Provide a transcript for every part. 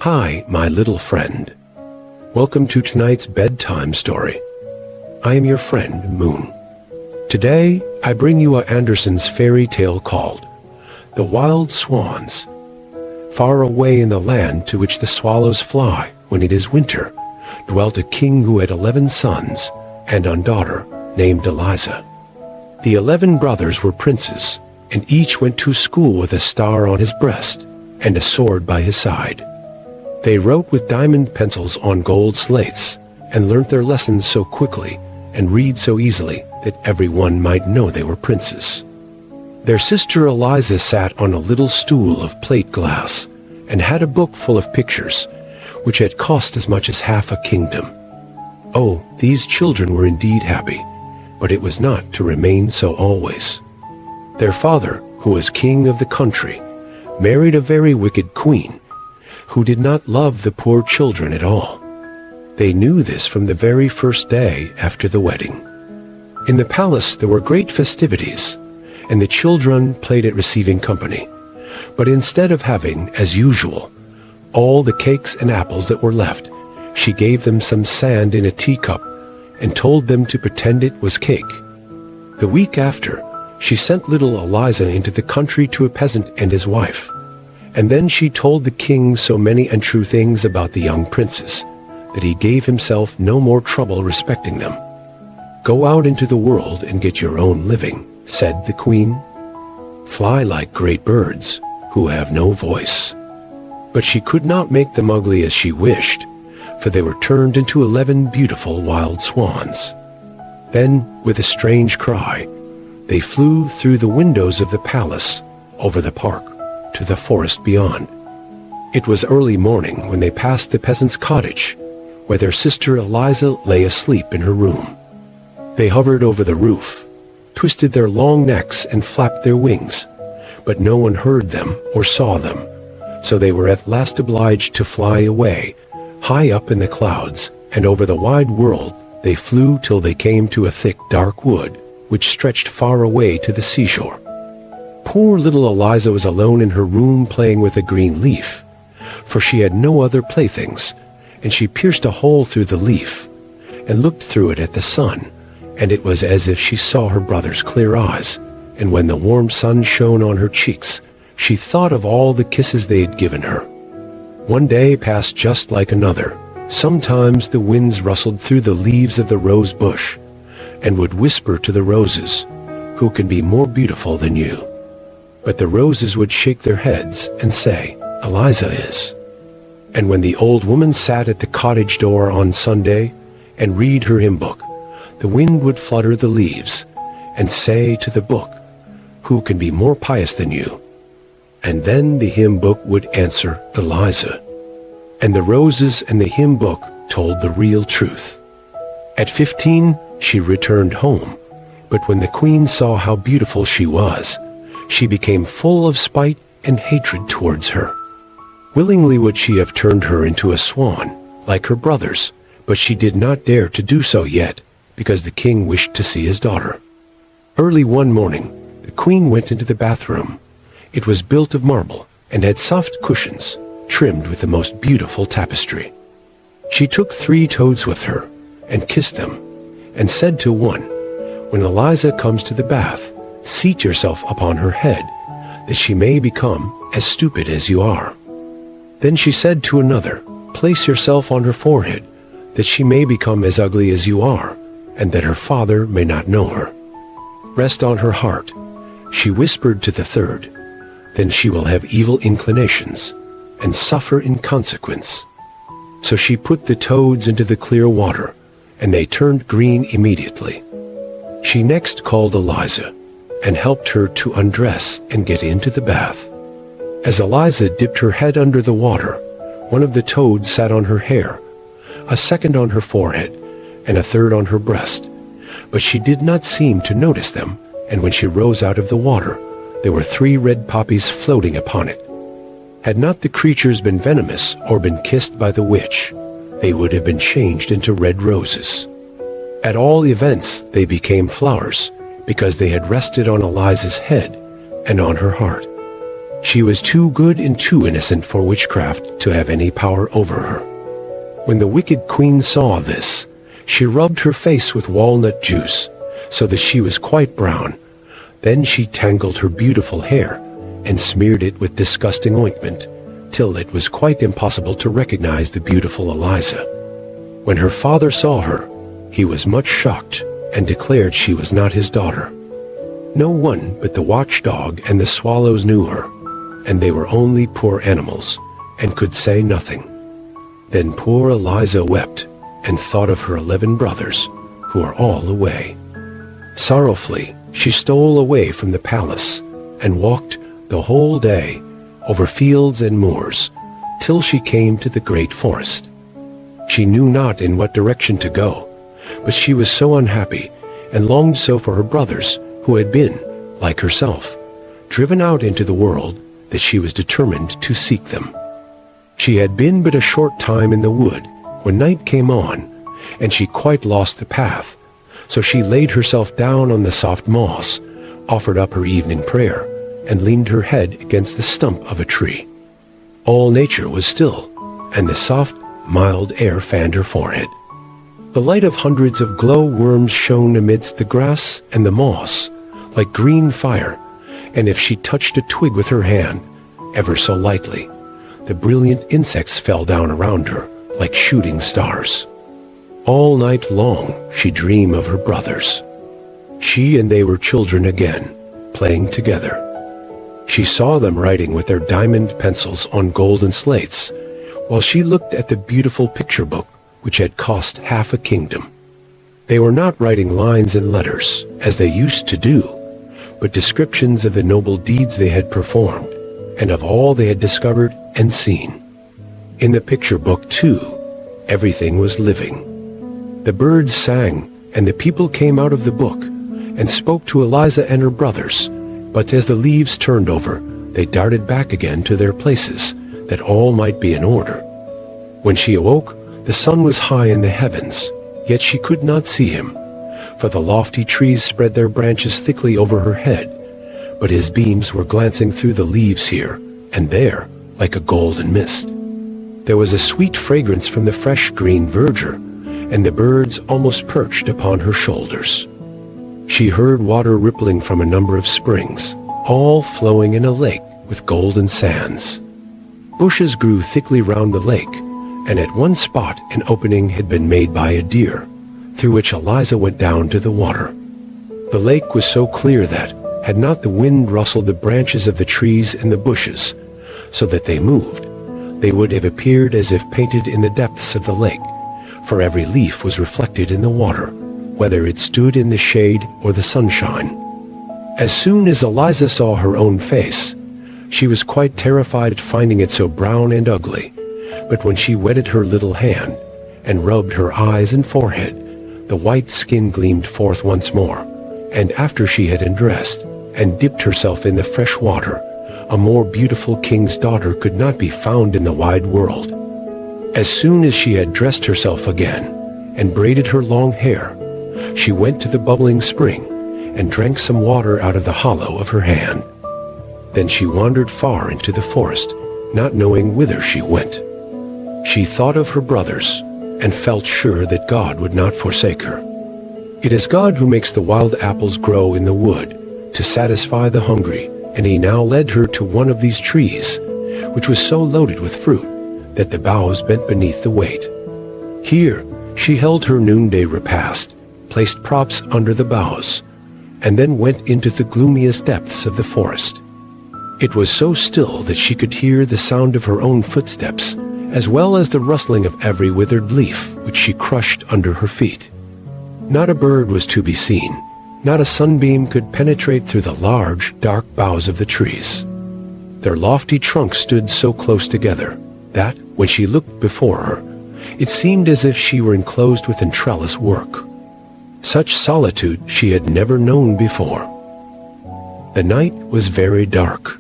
Hi, my little friend. Welcome to tonight's bedtime story. I am your friend, Moon. Today, I bring you Andersen's fairy tale called The Wild Swans. Far away in the land to which the swallows fly when it is winter, dwelt a king who had 11 sons and a daughter named Eliza. The 11 brothers were princes, and each went to school with a star on his breast and a sword by his side. They wrote with diamond pencils on gold slates and learnt their lessons so quickly and read so easily that everyone might know they were princes. Their sister Eliza sat on a little stool of plate glass and had a book full of pictures, which had cost as much as half a kingdom. Oh, these children were indeed happy, but it was not to remain so always. Their father, who was king of the country, married a very wicked queen, who did not love the poor children at all. They knew this from the very first day after the wedding. In the palace there were great festivities, and the children played at receiving company. But instead of having, as usual, all the cakes and apples that were left, she gave them some sand in a teacup and told them to pretend it was cake. The week after, she sent little Eliza into the country to a peasant and his wife. And then she told the king so many untrue things about the young princes that he gave himself no more trouble respecting them. "Go out into the world and get your own living," said the queen. "Fly like great birds who have no voice." But she could not make them ugly as she wished, for they were turned into 11 beautiful wild swans. Then, with a strange cry, they flew through the windows of the palace, over the park, to the forest beyond. It was early morning when they passed the peasant's cottage, where their sister Eliza lay asleep in her room. They hovered over the roof, twisted their long necks and flapped their wings, but no one heard them or saw them, so they were at last obliged to fly away, high up in the clouds, and over the wide world they flew till they came to a thick dark wood, which stretched far away to the seashore. Poor little Eliza was alone in her room playing with a green leaf, for she had no other playthings, and she pierced a hole through the leaf, and looked through it at the sun, and it was as if she saw her brother's clear eyes, and when the warm sun shone on her cheeks, she thought of all the kisses they had given her. One day passed just like another. Sometimes the winds rustled through the leaves of the rose bush, and would whisper to the roses, "Who can be more beautiful than you?" But the roses would shake their heads and say, "Eliza is." And when the old woman sat at the cottage door on Sunday and read her hymn book, the wind would flutter the leaves and say to the book, "Who can be more pious than you?" And then the hymn book would answer, "Eliza." And the roses and the hymn book told the real truth. At 15, she returned home, but when the queen saw how beautiful she was, she became full of spite and hatred towards her. Willingly would she have turned her into a swan, like her brothers, but she did not dare to do so yet, because the king wished to see his daughter. Early one morning, the queen went into the bathroom. It was built of marble, and had soft cushions, trimmed with the most beautiful tapestry. She took 3 toads with her, and kissed them, and said to one, "When Eliza comes to the bath, seat yourself upon her head, that she may become as stupid as you are." Then she said to another, "Place yourself on her forehead, that she may become as ugly as you are, and that her father may not know her. Rest on her heart," she whispered to the third, "then she will have evil inclinations, and suffer in consequence." So she put the toads into the clear water, and they turned green immediately. She next called Eliza, and helped her to undress and get into the bath. As Eliza dipped her head under the water, one of the toads sat on her hair, a second on her forehead, and a third on her breast. But she did not seem to notice them, and when she rose out of the water, there were 3 red poppies floating upon it. Had not the creatures been venomous or been kissed by the witch, they would have been changed into red roses. At all events, they became flowers, because they had rested on Eliza's head and on her heart. She was too good and too innocent for witchcraft to have any power over her. When the wicked queen saw this, she rubbed her face with walnut juice, so that she was quite brown. Then she tangled her beautiful hair and smeared it with disgusting ointment, till it was quite impossible to recognize the beautiful Eliza. When her father saw her, he was much shocked and declared she was not his daughter. No one but the watchdog and the swallows knew her, and they were only poor animals and could say nothing. Then poor Eliza wept and thought of her 11 brothers, who are all away. Sorrowfully, she stole away from the palace and walked the whole day over fields and moors, till she came to the great forest. She knew not in what direction to go, but she was so unhappy and longed so for her brothers, who had been, like herself, driven out into the world, that she was determined to seek them. She had been but a short time in the wood when night came on, and she quite lost the path. So she laid herself down on the soft moss, offered up her evening prayer, and leaned her head against the stump of a tree. All nature was still, and the soft, mild air fanned her forehead. The light of hundreds of glow-worms shone amidst the grass and the moss, like green fire, and if she touched a twig with her hand, ever so lightly, the brilliant insects fell down around her like shooting stars. All night long she dreamed of her brothers. She and they were children again, playing together. She saw them writing with their diamond pencils on golden slates, while she looked at the beautiful picture book which had cost half a kingdom. They were not writing lines and letters, as they used to do, but descriptions of the noble deeds they had performed, and of all they had discovered and seen. In the picture book, too, everything was living. The birds sang, and the people came out of the book, and spoke to Eliza and her brothers, but as the leaves turned over, they darted back again to their places, that all might be in order. When she awoke, the sun was high in the heavens, yet she could not see him, for the lofty trees spread their branches thickly over her head, but his beams were glancing through the leaves here and there like a golden mist. There was a sweet fragrance from the fresh green verdure, and the birds almost perched upon her shoulders. She heard water rippling from a number of springs, all flowing in a lake with golden sands. Bushes grew thickly round the lake, and at one spot an opening had been made by a deer, through which Eliza went down to the water. The lake was so clear that, had not the wind rustled the branches of the trees and the bushes, so that they moved, they would have appeared as if painted in the depths of the lake, for every leaf was reflected in the water, whether it stood in the shade or the sunshine. As soon as Eliza saw her own face, she was quite terrified at finding it so brown and ugly, but when she wetted her little hand, and rubbed her eyes and forehead, the white skin gleamed forth once more, and after she had undressed, and dipped herself in the fresh water, a more beautiful king's daughter could not be found in the wide world. As soon as she had dressed herself again, and braided her long hair, she went to the bubbling spring, and drank some water out of the hollow of her hand. Then she wandered far into the forest, not knowing whither she went. She thought of her brothers, and felt sure that God would not forsake her. It is God who makes the wild apples grow in the wood, to satisfy the hungry, and he now led her to one of these trees, which was so loaded with fruit, that the boughs bent beneath the weight. Here she held her noonday repast, placed props under the boughs, and then went into the gloomiest depths of the forest. It was so still that she could hear the sound of her own footsteps, as well as the rustling of every withered leaf which she crushed under her feet. Not a bird was to be seen, not a sunbeam could penetrate through the large, dark boughs of the trees. Their lofty trunks stood so close together that, when she looked before her, it seemed as if she were enclosed within trellis work. Such solitude she had never known before. The night was very dark.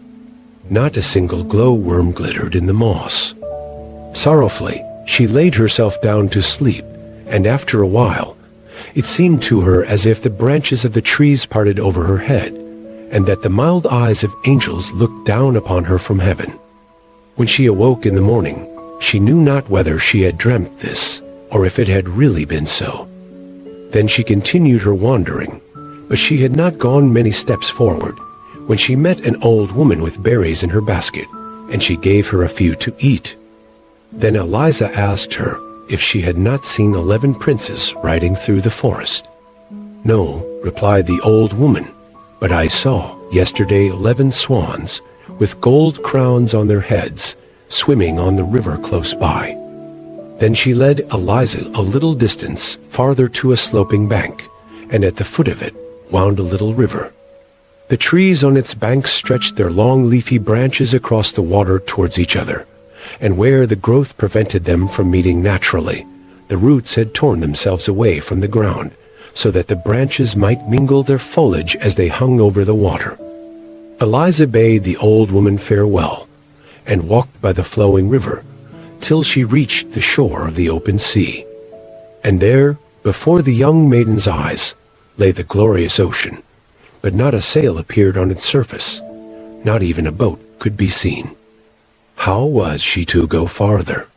Not a single glowworm glittered in the moss. Sorrowfully, she laid herself down to sleep, and after a while, it seemed to her as if the branches of the trees parted over her head, and that the mild eyes of angels looked down upon her from heaven. When she awoke in the morning, she knew not whether she had dreamt this, or if it had really been so. Then she continued her wandering, but she had not gone many steps forward, when she met an old woman with berries in her basket, and she gave her a few to eat. Then Eliza asked her if she had not seen 11 princes riding through the forest. "No," replied the old woman, "but I saw yesterday 11 swans, with gold crowns on their heads, swimming on the river close by." Then she led Eliza a little distance farther to a sloping bank, and at the foot of it wound a little river. The trees on its banks stretched their long leafy branches across the water towards each other, and where the growth prevented them from meeting naturally, the roots had torn themselves away from the ground, so that the branches might mingle their foliage as they hung over the water. Eliza bade the old woman farewell, and walked by the flowing river, till she reached the shore of the open sea. And there, before the young maiden's eyes, lay the glorious ocean, but not a sail appeared on its surface. Not even a boat could be seen. How was she to go farther?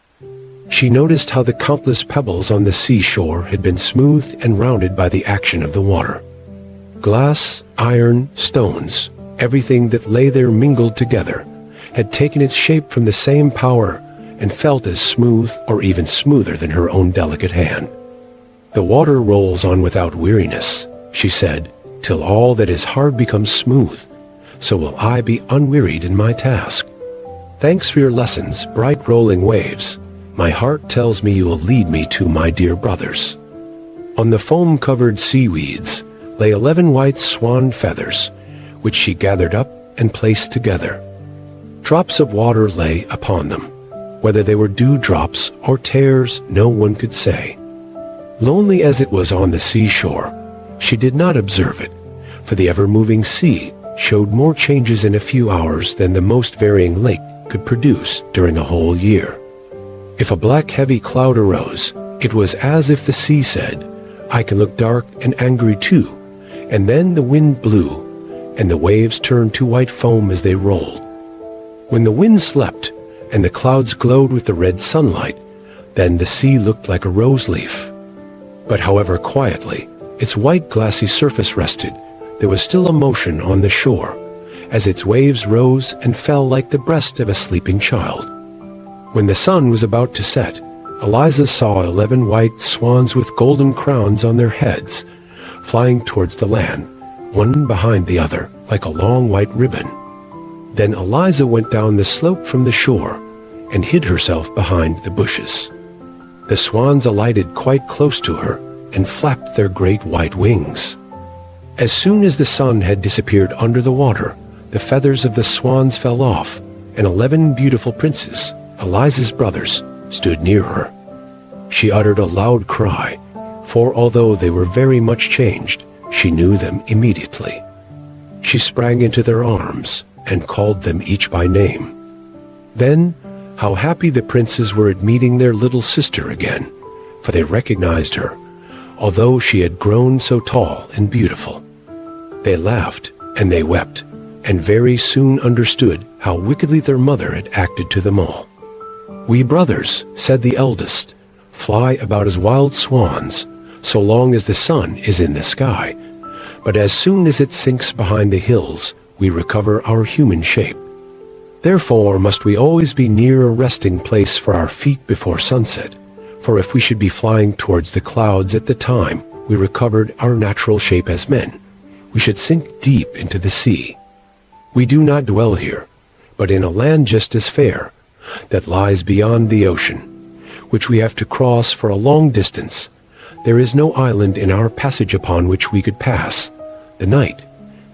She noticed how the countless pebbles on the seashore had been smoothed and rounded by the action of the water. Glass, iron, stones, everything that lay there mingled together, had taken its shape from the same power and felt as smooth or even smoother than her own delicate hand. "The water rolls on without weariness," she said, "till all that is hard becomes smooth. So will I be unwearied in my task. Thanks for your lessons, bright rolling waves. My heart tells me you will lead me to my dear brothers." On the foam-covered seaweeds lay 11 white swan feathers, which she gathered up and placed together. Drops of water lay upon them. Whether they were dewdrops or tears, no one could say. Lonely as it was on the seashore, she did not observe it, for the ever-moving sea showed more changes in a few hours than the most varying lake could produce during a whole year. If a black heavy cloud arose, it was as if the sea said, "I can look dark and angry too," and then the wind blew, and the waves turned to white foam as they rolled. When the wind slept, and the clouds glowed with the red sunlight, then the sea looked like a rose leaf. But however quietly its white glassy surface rested, there was still a motion on the shore, as its waves rose and fell like the breast of a sleeping child. When the sun was about to set, Eliza saw 11 white swans with golden crowns on their heads, flying towards the land, one behind the other, like a long white ribbon. Then Eliza went down the slope from the shore and hid herself behind the bushes. The swans alighted quite close to her and flapped their great white wings. As soon as the sun had disappeared under the water, the feathers of the swans fell off, and 11 beautiful princes, Eliza's brothers, stood near her. She uttered a loud cry, for although they were very much changed, she knew them immediately. She sprang into their arms and called them each by name. Then, how happy the princes were at meeting their little sister again, for they recognized her, although she had grown so tall and beautiful. They laughed and they wept, and very soon understood how wickedly their mother had acted to them all. "We brothers," said the eldest, "fly about as wild swans, so long as the sun is in the sky. But as soon as it sinks behind the hills, we recover our human shape. Therefore must we always be near a resting place for our feet before sunset, for if we should be flying towards the clouds at the time we recovered our natural shape as men, we should sink deep into the sea. We do not dwell here, but in a land just as fair, that lies beyond the ocean, which we have to cross for a long distance. There is no island in our passage upon which we could pass. The night,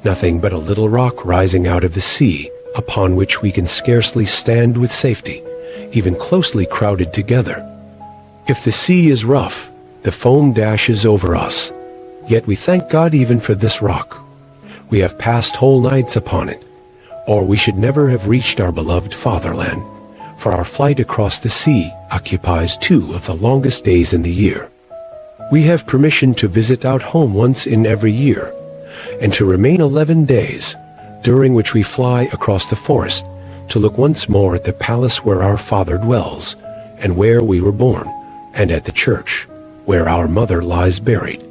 nothing but a little rock rising out of the sea, upon which we can scarcely stand with safety, even closely crowded together. If the sea is rough, the foam dashes over us. Yet we thank God even for this rock. We have passed whole nights upon it, or we should never have reached our beloved fatherland, for our flight across the sea occupies 2 of the longest days in the year. We have permission to visit out home once in every year, and to remain 11 days, during which we fly across the forest to look once more at the palace where our father dwells, and where we were born, and at the church, where our mother lies buried.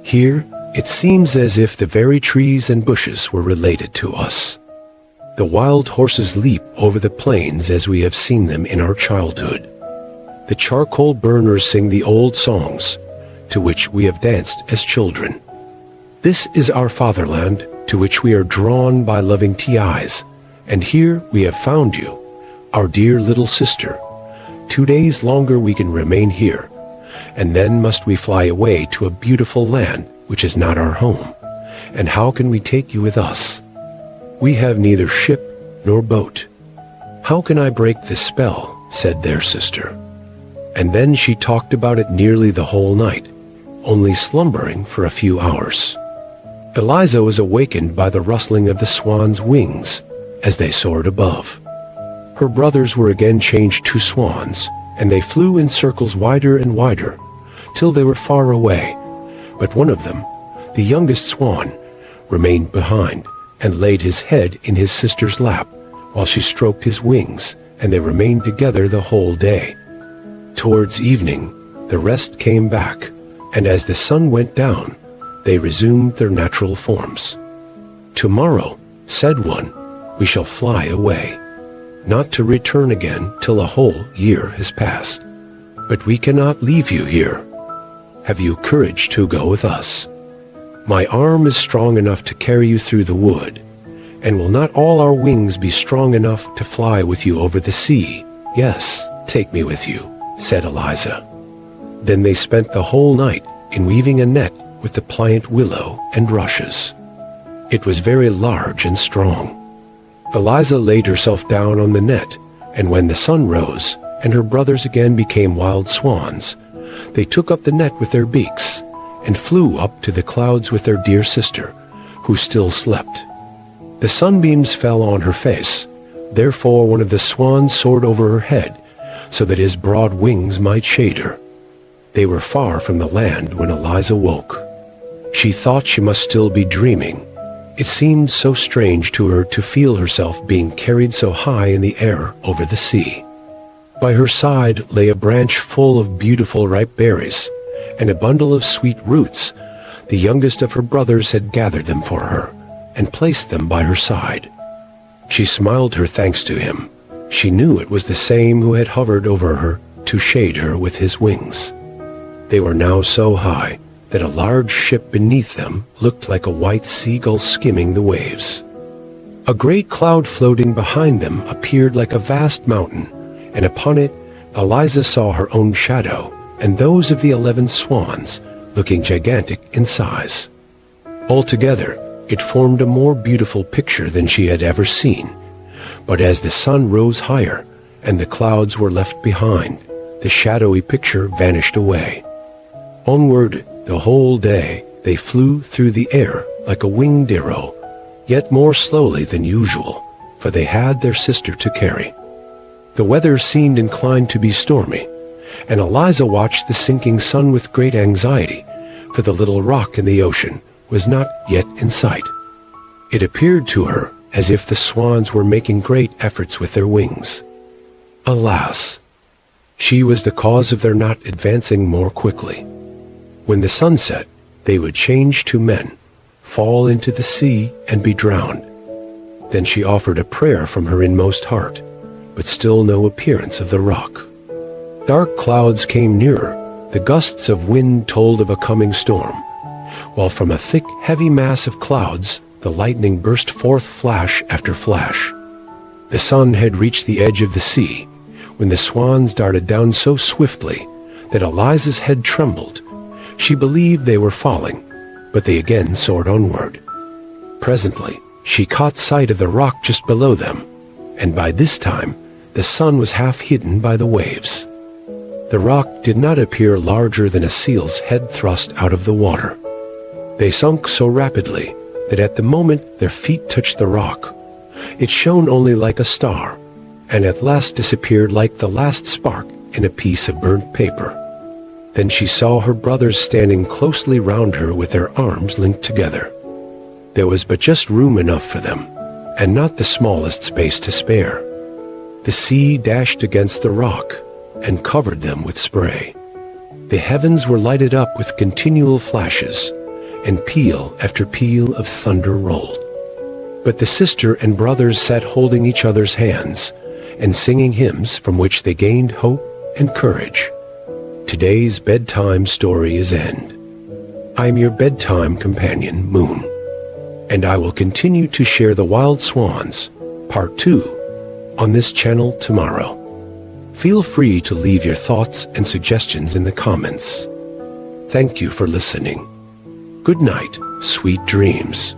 Here, it seems as if the very trees and bushes were related to us. The wild horses leap over the plains as we have seen them in our childhood. The charcoal burners sing the old songs, to which we have danced as children. This is our fatherland, to which we are drawn by loving eyes, and here we have found you, our dear little sister. 2 days longer we can remain here, and then must we fly away to a beautiful land which is not our home. And how can we take you with us? We have neither ship nor boat. How can I break this spell? Said their sister. And then she talked about it nearly the whole night, only slumbering for a few hours. Eliza was awakened by the rustling of the swans' wings as they soared above. Her brothers were again changed to swans, and they flew in circles wider and wider, till they were far away. But one of them, the youngest swan, remained behind, and laid his head in his sister's lap, while she stroked his wings, and they remained together the whole day. Towards evening, the rest came back, and as the sun went down, they resumed their natural forms. Tomorrow, said one, we shall fly away, not to return again till a whole year has passed. But we cannot leave you here. Have you courage to go with us? My arm is strong enough to carry you through the wood, and will not all our wings be strong enough to fly with you over the sea? Yes, take me with you, said Eliza. Then they spent the whole night in weaving a net with the pliant willow and rushes. It was very large and strong. Eliza laid herself down on the net, and when the sun rose, and her brothers again became wild swans, they took up the net with their beaks, and flew up to the clouds with their dear sister, who still slept. The sunbeams fell on her face, therefore one of the swans soared over her head, so that his broad wings might shade her. They were far from the land when Eliza woke. She thought she must still be dreaming. It seemed so strange to her to feel herself being carried so high in the air over the sea. By her side lay a branch full of beautiful ripe berries, and a bundle of sweet roots. The youngest of her brothers had gathered them for her, and placed them by her side. She smiled her thanks to him. She knew it was the same who had hovered over her to shade her with his wings. They were now so high that a large ship beneath them looked like a white seagull skimming the waves. A great cloud floating behind them appeared like a vast mountain, and upon it Eliza saw her own shadow and those of the 11 swans, looking gigantic in size. Altogether, it formed a more beautiful picture than she had ever seen. But as the sun rose higher and the clouds were left behind, the shadowy picture vanished away. Onward, the whole day, they flew through the air like a winged arrow, yet more slowly than usual, for they had their sister to carry. The weather seemed inclined to be stormy, and Eliza watched the sinking sun with great anxiety, for the little rock in the ocean was not yet in sight. It appeared to her as if the swans were making great efforts with their wings. Alas! She was the cause of their not advancing more quickly. When the sun set, they would change to men, fall into the sea, and be drowned. Then she offered a prayer from her inmost heart, but still no appearance of the rock. Dark clouds came nearer. The gusts of wind told of a coming storm, while from a thick, heavy mass of clouds the lightning burst forth flash after flash. The sun had reached the edge of the sea, when the swans darted down so swiftly that Eliza's head trembled. She believed they were falling, but they again soared onward. Presently, she caught sight of the rock just below them, and by this time the sun was half hidden by the waves. The rock did not appear larger than a seal's head thrust out of the water. They sunk so rapidly that at the moment their feet touched the rock, it shone only like a star, and at last disappeared like the last spark in a piece of burnt paper. Then she saw her brothers standing closely round her with their arms linked together. There was but just room enough for them, and not the smallest space to spare. The sea dashed against the rock and covered them with spray. The heavens were lighted up with continual flashes, and peal after peal of thunder rolled. But the sister and brothers sat holding each other's hands and singing hymns from which they gained hope and courage. Today's bedtime story is end. I am your bedtime companion, Moon, and I will continue to share the Wild Swans, Part 2, on this channel tomorrow. Feel free to leave your thoughts and suggestions in the comments. Thank you for listening. Good night, sweet dreams.